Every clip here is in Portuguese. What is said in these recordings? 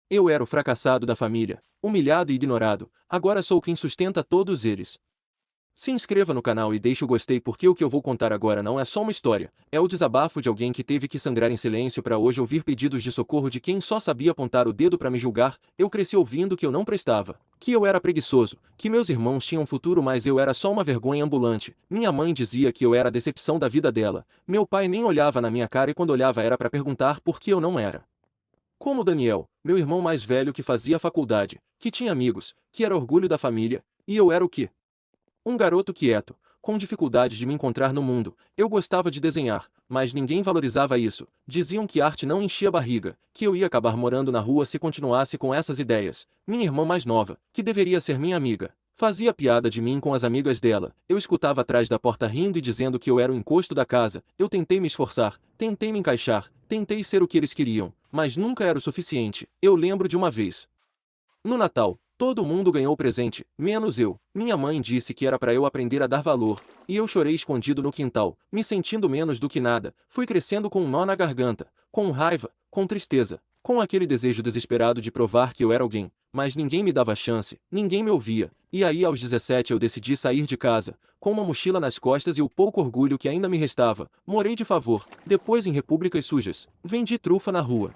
Eu era o fracassado da família, humilhado e ignorado, agora sou quem sustenta todos eles. Se inscreva no canal e deixe o gostei porque o que eu vou contar agora não é só uma história, é o desabafo de alguém que teve que sangrar em silêncio para hoje ouvir pedidos de socorro de quem só sabia apontar o dedo para me julgar. Eu cresci ouvindo que eu não prestava, que eu era preguiçoso, que meus irmãos tinham futuro mas eu era só uma vergonha ambulante. Minha mãe dizia que eu era a decepção da vida dela, meu pai nem olhava na minha cara e quando olhava era para perguntar por que eu não era. Como Daniel, meu irmão mais velho que fazia faculdade, que tinha amigos, que era orgulho da família, e eu era o quê? Um garoto quieto, com dificuldade de me encontrar no mundo. Eu gostava de desenhar, mas ninguém valorizava isso. Diziam que arte não enchia a barriga, que eu ia acabar morando na rua se continuasse com essas ideias. Minha irmã mais nova, que deveria ser minha amiga, fazia piada de mim com as amigas dela. Eu escutava atrás da porta rindo e dizendo que eu era o encosto da casa. Eu tentei me esforçar, tentei me encaixar, tentei ser o que eles queriam, mas nunca era o suficiente. Eu lembro de uma vez. No Natal, todo mundo ganhou presente, menos eu. Minha mãe disse que era para eu aprender a dar valor, e eu chorei escondido no quintal, me sentindo menos do que nada. Fui crescendo com um nó na garganta, com raiva, com tristeza, com aquele desejo desesperado de provar que eu era alguém, mas ninguém me dava chance, ninguém me ouvia. E aí aos 17 eu decidi sair de casa, com uma mochila nas costas e o pouco orgulho que ainda me restava. Morei de favor, depois em repúblicas sujas, vendi trufa na rua.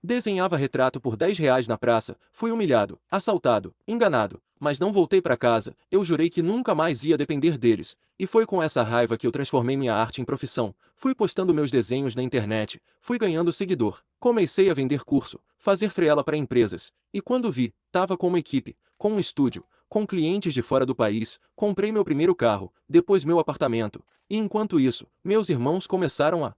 Desenhava retrato por R$ 10 na praça, fui humilhado, assaltado, enganado, mas não voltei para casa. Eu jurei que nunca mais ia depender deles, e foi com essa raiva que eu transformei minha arte em profissão. Fui postando meus desenhos na internet, fui ganhando seguidor, comecei a vender curso, fazer freela para empresas, e quando vi, tava com uma equipe, com um estúdio, com clientes de fora do país, comprei meu primeiro carro, depois meu apartamento, e enquanto isso, meus irmãos começaram a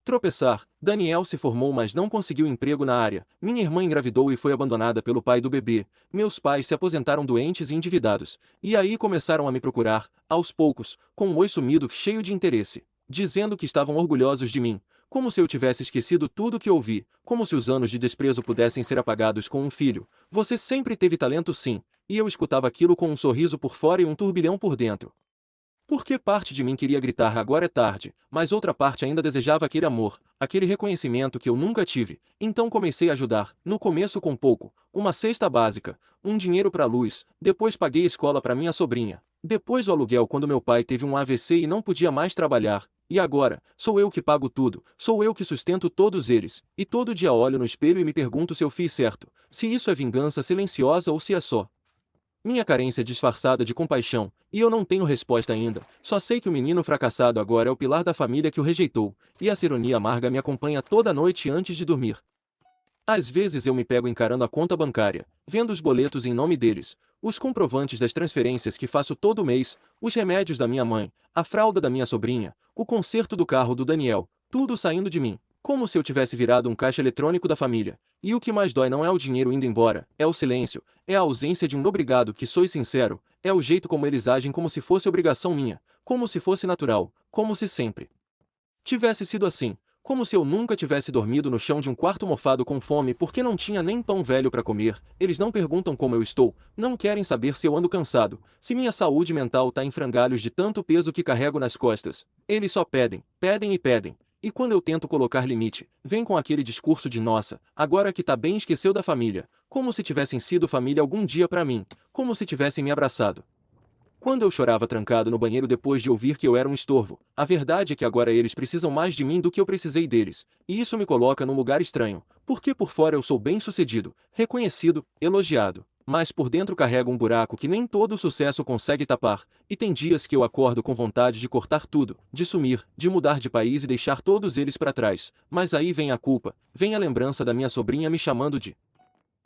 tropeçar. Daniel se formou mas não conseguiu emprego na área. Minha irmã engravidou e foi abandonada pelo pai do bebê. Meus pais se aposentaram doentes e endividados. E aí começaram a me procurar, aos poucos, com um oi sumido cheio de interesse, dizendo que estavam orgulhosos de mim. Como se eu tivesse esquecido tudo que ouvi, como se os anos de desprezo pudessem ser apagados com um filho. Você sempre teve talento sim. E eu escutava aquilo com um sorriso por fora e um turbilhão por dentro. Porque parte de mim queria gritar agora é tarde, mas outra parte ainda desejava aquele amor, aquele reconhecimento que eu nunca tive. Então comecei a ajudar, no começo com pouco, uma cesta básica, um dinheiro para a luz, depois paguei escola para minha sobrinha, depois o aluguel quando meu pai teve um AVC e não podia mais trabalhar, e agora, sou eu que pago tudo, sou eu que sustento todos eles, e todo dia olho no espelho e me pergunto se eu fiz certo, se isso é vingança silenciosa ou se é só minha carência disfarçada de compaixão, e eu não tenho resposta ainda, só sei que o menino fracassado agora é o pilar da família que o rejeitou, e essa ironia amarga me acompanha toda noite antes de dormir. Às vezes eu me pego encarando a conta bancária, vendo os boletos em nome deles, os comprovantes das transferências que faço todo mês, os remédios da minha mãe, a fralda da minha sobrinha, o conserto do carro do Daniel, tudo saindo de mim, como se eu tivesse virado um caixa eletrônico da família. E o que mais dói não é o dinheiro indo embora, é o silêncio, é a ausência de um obrigado que sois sincero, é o jeito como eles agem como se fosse obrigação minha, como se fosse natural, como se sempre tivesse sido assim. Como se eu nunca tivesse dormido no chão de um quarto mofado com fome porque não tinha nem pão velho para comer. Eles não perguntam como eu estou, não querem saber se eu ando cansado, se minha saúde mental tá em frangalhos de tanto peso que carrego nas costas. Eles só pedem, pedem e pedem. E quando eu tento colocar limite, vem com aquele discurso de nossa, agora que tá bem esqueceu da família, como se tivessem sido família algum dia para mim, como se tivessem me abraçado. Quando eu chorava trancado no banheiro depois de ouvir que eu era um estorvo, a verdade é que agora eles precisam mais de mim do que eu precisei deles, e isso me coloca num lugar estranho, porque por fora eu sou bem-sucedido, reconhecido, elogiado, mas por dentro carrego um buraco que nem todo sucesso consegue tapar, e tem dias que eu acordo com vontade de cortar tudo, de sumir, de mudar de país e deixar todos eles para trás, mas aí vem a culpa, vem a lembrança da minha sobrinha me chamando de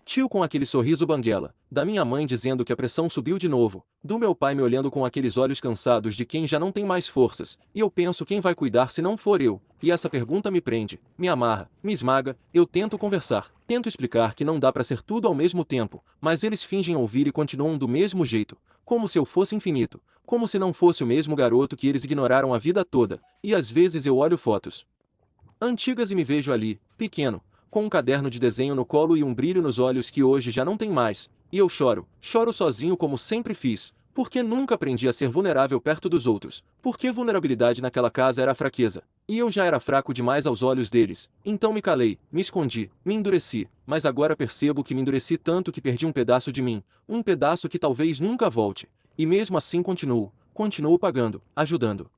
tio com aquele sorriso banguela, da minha mãe dizendo que a pressão subiu de novo, do meu pai me olhando com aqueles olhos cansados de quem já não tem mais forças, e eu penso quem vai cuidar se não for eu, e essa pergunta me prende, me amarra, me esmaga, eu tento conversar, tento explicar que não dá para ser tudo ao mesmo tempo, mas eles fingem ouvir e continuam do mesmo jeito, como se eu fosse infinito, como se não fosse o mesmo garoto que eles ignoraram a vida toda, e às vezes eu olho fotos antigas e me vejo ali, pequeno, com um caderno de desenho no colo e um brilho nos olhos que hoje já não tem mais, e eu choro, choro sozinho como sempre fiz, porque nunca aprendi a ser vulnerável perto dos outros, porque vulnerabilidade naquela casa era fraqueza. E eu já era fraco demais aos olhos deles, então me calei, me escondi, me endureci, mas agora percebo que me endureci tanto que perdi um pedaço de mim, um pedaço que talvez nunca volte. E mesmo assim continuo pagando, ajudando,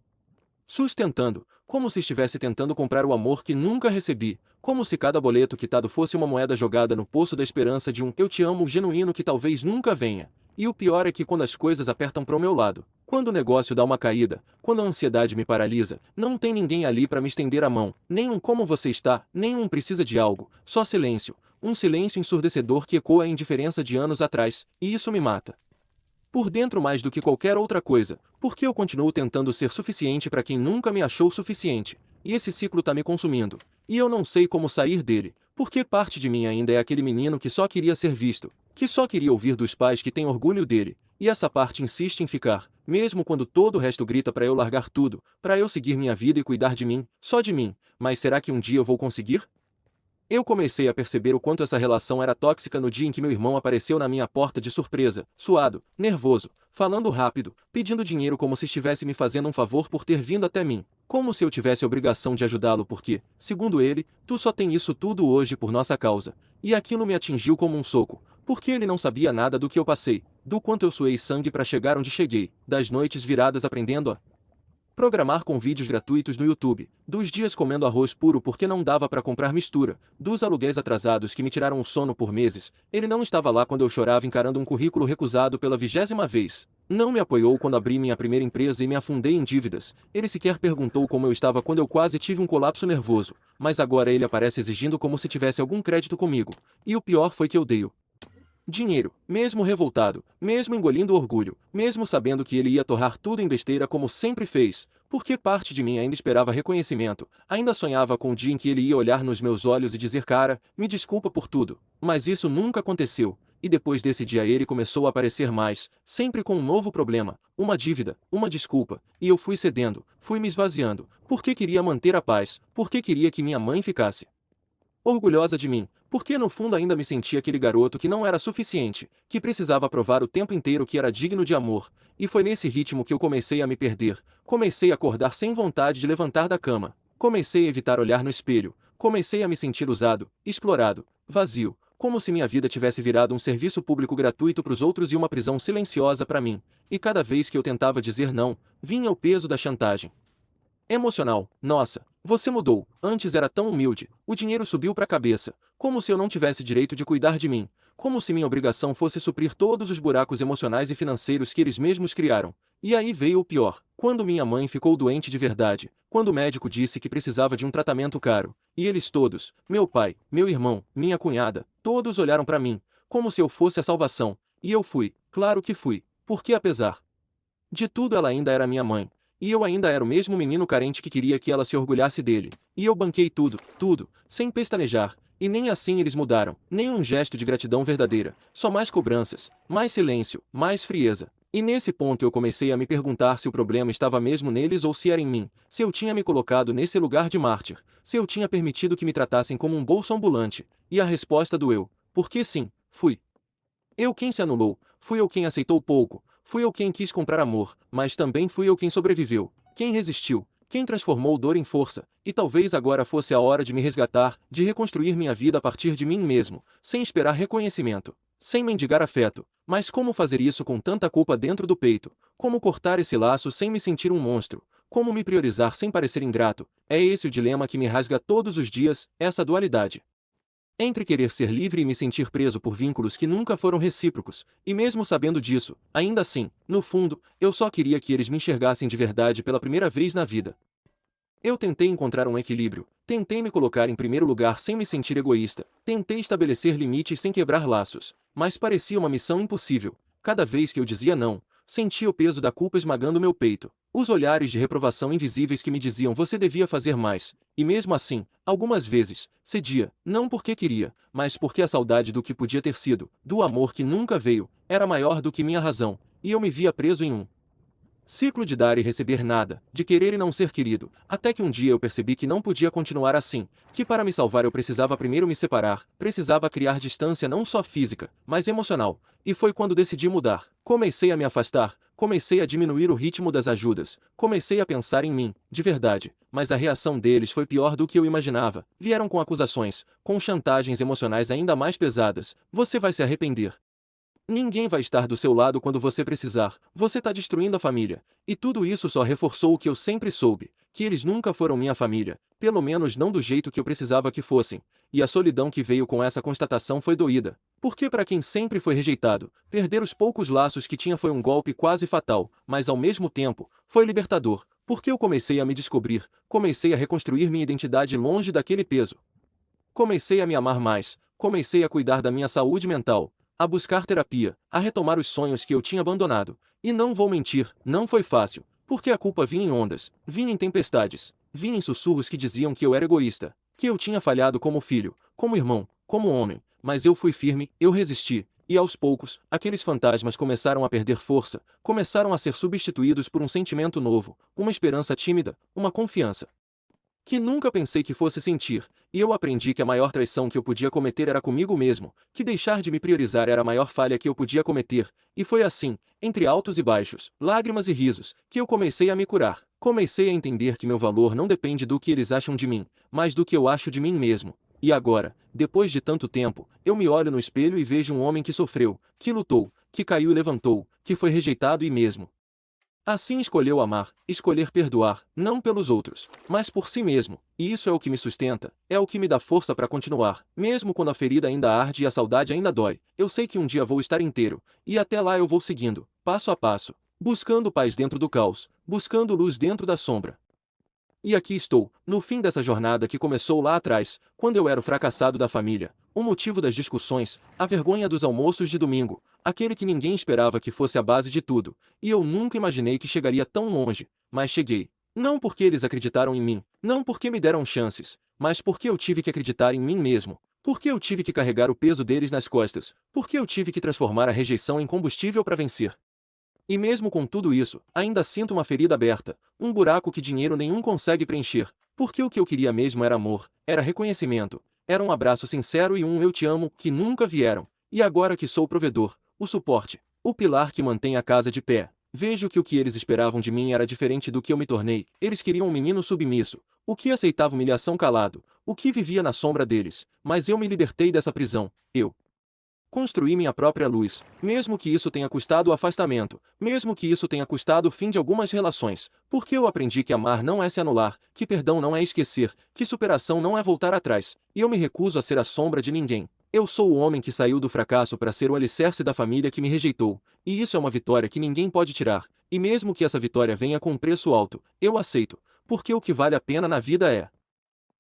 sustentando, como se estivesse tentando comprar o amor que nunca recebi, como se cada boleto quitado fosse uma moeda jogada no poço da esperança de um eu te amo genuíno que talvez nunca venha. E o pior é que quando as coisas apertam para o meu lado, quando o negócio dá uma caída, quando a ansiedade me paralisa, não tem ninguém ali para me estender a mão, nem um como você está, nem um precisa de algo, só silêncio, um silêncio ensurdecedor que ecoa a indiferença de anos atrás, e isso me mata. Por dentro mais do que qualquer outra coisa, porque eu continuo tentando ser suficiente para quem nunca me achou suficiente, e esse ciclo tá me consumindo, e eu não sei como sair dele, porque parte de mim ainda é aquele menino que só queria ser visto, que só queria ouvir dos pais que têm orgulho dele, e essa parte insiste em ficar, mesmo quando todo o resto grita para eu largar tudo, para eu seguir minha vida e cuidar de mim, só de mim, mas será que um dia eu vou conseguir? Eu comecei a perceber o quanto essa relação era tóxica no dia em que meu irmão apareceu na minha porta de surpresa, suado, nervoso, falando rápido, pedindo dinheiro como se estivesse me fazendo um favor por ter vindo até mim, como se eu tivesse a obrigação de ajudá-lo porque, segundo ele, tu só tem isso tudo hoje por nossa causa. E aquilo me atingiu como um soco, porque ele não sabia nada do que eu passei, do quanto eu suei sangue para chegar onde cheguei, das noites viradas aprendendo a programar com vídeos gratuitos no YouTube, dos dias comendo arroz puro porque não dava para comprar mistura, dos aluguéis atrasados que me tiraram o sono por meses. Ele não estava lá quando eu chorava encarando um currículo recusado pela 20ª vez. Não me apoiou quando abri minha primeira empresa e me afundei em dívidas. Ele sequer perguntou como eu estava quando eu quase tive um colapso nervoso, mas agora ele aparece exigindo como se tivesse algum crédito comigo. E o pior foi que eu dei o dinheiro, mesmo revoltado, mesmo engolindo orgulho, mesmo sabendo que ele ia torrar tudo em besteira como sempre fez, porque parte de mim ainda esperava reconhecimento, ainda sonhava com o dia em que ele ia olhar nos meus olhos e dizer cara, me desculpa por tudo, mas isso nunca aconteceu, e depois desse dia ele começou a aparecer mais, sempre com um novo problema, uma dívida, uma desculpa, e eu fui cedendo, fui me esvaziando, porque queria manter a paz, porque queria que minha mãe ficasse orgulhosa de mim, porque no fundo ainda me sentia aquele garoto que não era suficiente, que precisava provar o tempo inteiro que era digno de amor, e foi nesse ritmo que eu comecei a me perder, comecei a acordar sem vontade de levantar da cama, comecei a evitar olhar no espelho, comecei a me sentir usado, explorado, vazio, como se minha vida tivesse virado um serviço público gratuito para os outros e uma prisão silenciosa para mim, e cada vez que eu tentava dizer não, vinha o peso da chantagem emocional. Nossa, você mudou, antes era tão humilde, o dinheiro subiu para a cabeça, como se eu não tivesse direito de cuidar de mim, como se minha obrigação fosse suprir todos os buracos emocionais e financeiros que eles mesmos criaram. E aí veio o pior, quando minha mãe ficou doente de verdade, quando o médico disse que precisava de um tratamento caro, e eles todos, meu pai, meu irmão, minha cunhada, todos olharam para mim, como se eu fosse a salvação, e eu fui, claro que fui, porque apesar de tudo ela ainda era minha mãe. E eu ainda era o mesmo menino carente que queria que ela se orgulhasse dele. E eu banquei tudo, sem pestanejar. E nem assim eles mudaram, nem um gesto de gratidão verdadeira. Só mais cobranças, mais silêncio, mais frieza. E nesse ponto eu comecei a me perguntar se o problema estava mesmo neles ou se era em mim, se eu tinha me colocado nesse lugar de mártir, se eu tinha permitido que me tratassem como um bolso ambulante. E a resposta doeu, porque sim, fui eu quem se anulou, fui eu quem aceitou pouco, fui eu quem quis comprar amor, mas também fui eu quem sobreviveu, quem resistiu, quem transformou dor em força, e talvez agora fosse a hora de me resgatar, de reconstruir minha vida a partir de mim mesmo, sem esperar reconhecimento, sem mendigar afeto. Mas como fazer isso com tanta culpa dentro do peito? Como cortar esse laço sem me sentir um monstro? Como me priorizar sem parecer ingrato? É esse o dilema que me rasga todos os dias, essa dualidade entre querer ser livre e me sentir preso por vínculos que nunca foram recíprocos, e mesmo sabendo disso, ainda assim, no fundo, eu só queria que eles me enxergassem de verdade pela primeira vez na vida. Eu tentei encontrar um equilíbrio, tentei me colocar em primeiro lugar sem me sentir egoísta, tentei estabelecer limites sem quebrar laços, mas parecia uma missão impossível. Cada vez que eu dizia não, sentia o peso da culpa esmagando meu peito, os olhares de reprovação invisíveis que me diziam você devia fazer mais, e mesmo assim, algumas vezes, cedia, não porque queria, mas porque a saudade do que podia ter sido, do amor que nunca veio, era maior do que minha razão, e eu me via preso em um ciclo de dar e receber nada, de querer e não ser querido, até que um dia eu percebi que não podia continuar assim, que para me salvar eu precisava primeiro me separar, precisava criar distância não só física, mas emocional, e foi quando decidi mudar. Comecei a me afastar, comecei a diminuir o ritmo das ajudas, comecei a pensar em mim, de verdade, mas a reação deles foi pior do que eu imaginava. Vieram com acusações, com chantagens emocionais ainda mais pesadas. Você vai se arrepender. Ninguém vai estar do seu lado quando você precisar. Você está destruindo a família. E tudo isso só reforçou o que eu sempre soube, que eles nunca foram minha família, pelo menos não do jeito que eu precisava que fossem. E a solidão que veio com essa constatação foi doída. Porque para quem sempre foi rejeitado, perder os poucos laços que tinha foi um golpe quase fatal, mas ao mesmo tempo, foi libertador, porque eu comecei a me descobrir, comecei a reconstruir minha identidade longe daquele peso. Comecei a me amar mais, comecei a cuidar da minha saúde mental, a buscar terapia, a retomar os sonhos que eu tinha abandonado. E não vou mentir, não foi fácil, porque a culpa vinha em ondas, vinha em tempestades, vinha em sussurros que diziam que eu era egoísta, que eu tinha falhado como filho, como irmão, como homem, mas eu fui firme, eu resisti, e aos poucos, aqueles fantasmas começaram a perder força, começaram a ser substituídos por um sentimento novo, uma esperança tímida, uma confiança que nunca pensei que fosse sentir, e eu aprendi que a maior traição que eu podia cometer era comigo mesmo, que deixar de me priorizar era a maior falha que eu podia cometer, e foi assim, entre altos e baixos, lágrimas e risos, que eu comecei a me curar. Comecei a entender que meu valor não depende do que eles acham de mim, mas do que eu acho de mim mesmo. E agora, depois de tanto tempo, eu me olho no espelho e vejo um homem que sofreu, que lutou, que caiu e levantou, que foi rejeitado e mesmo assim escolheu amar, escolher perdoar, não pelos outros, mas por si mesmo, e isso é o que me sustenta, é o que me dá força para continuar, mesmo quando a ferida ainda arde e a saudade ainda dói. Eu sei que um dia vou estar inteiro, e até lá eu vou seguindo, passo a passo, buscando paz dentro do caos, buscando luz dentro da sombra. E aqui estou, no fim dessa jornada que começou lá atrás, quando eu era o fracassado da família, o motivo das discussões, a vergonha dos almoços de domingo, aquele que ninguém esperava que fosse a base de tudo, e eu nunca imaginei que chegaria tão longe, mas cheguei. Não porque eles acreditaram em mim, não porque me deram chances, mas porque eu tive que acreditar em mim mesmo, porque eu tive que carregar o peso deles nas costas, porque eu tive que transformar a rejeição em combustível para vencer. E mesmo com tudo isso, ainda sinto uma ferida aberta, um buraco que dinheiro nenhum consegue preencher, porque o que eu queria mesmo era amor, era reconhecimento, era um abraço sincero e um eu te amo que nunca vieram. E agora que sou o provedor, o suporte, o pilar que mantém a casa de pé, vejo que o que eles esperavam de mim era diferente do que eu me tornei. Eles queriam um menino submisso, o que aceitava humilhação calado, o que vivia na sombra deles, mas eu me libertei dessa prisão. Eu construí minha própria luz, mesmo que isso tenha custado o afastamento, mesmo que isso tenha custado o fim de algumas relações, porque eu aprendi que amar não é se anular, que perdão não é esquecer, que superação não é voltar atrás, e eu me recuso a ser a sombra de ninguém. Eu sou o homem que saiu do fracasso para ser o alicerce da família que me rejeitou, e isso é uma vitória que ninguém pode tirar, e mesmo que essa vitória venha com um preço alto, eu aceito, porque o que vale a pena na vida é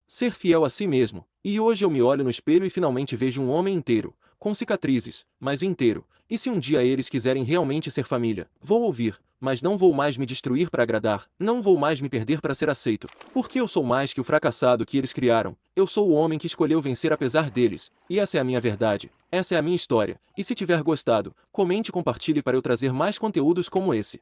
ser fiel a si mesmo, e hoje eu me olho no espelho e finalmente vejo um homem inteiro, com cicatrizes, mas inteiro. E se um dia eles quiserem realmente ser família, vou ouvir, mas não vou mais me destruir para agradar, não vou mais me perder para ser aceito, porque eu sou mais que o fracassado que eles criaram, eu sou o homem que escolheu vencer apesar deles, e essa é a minha verdade, essa é a minha história, e se tiver gostado, comente e compartilhe para eu trazer mais conteúdos como esse.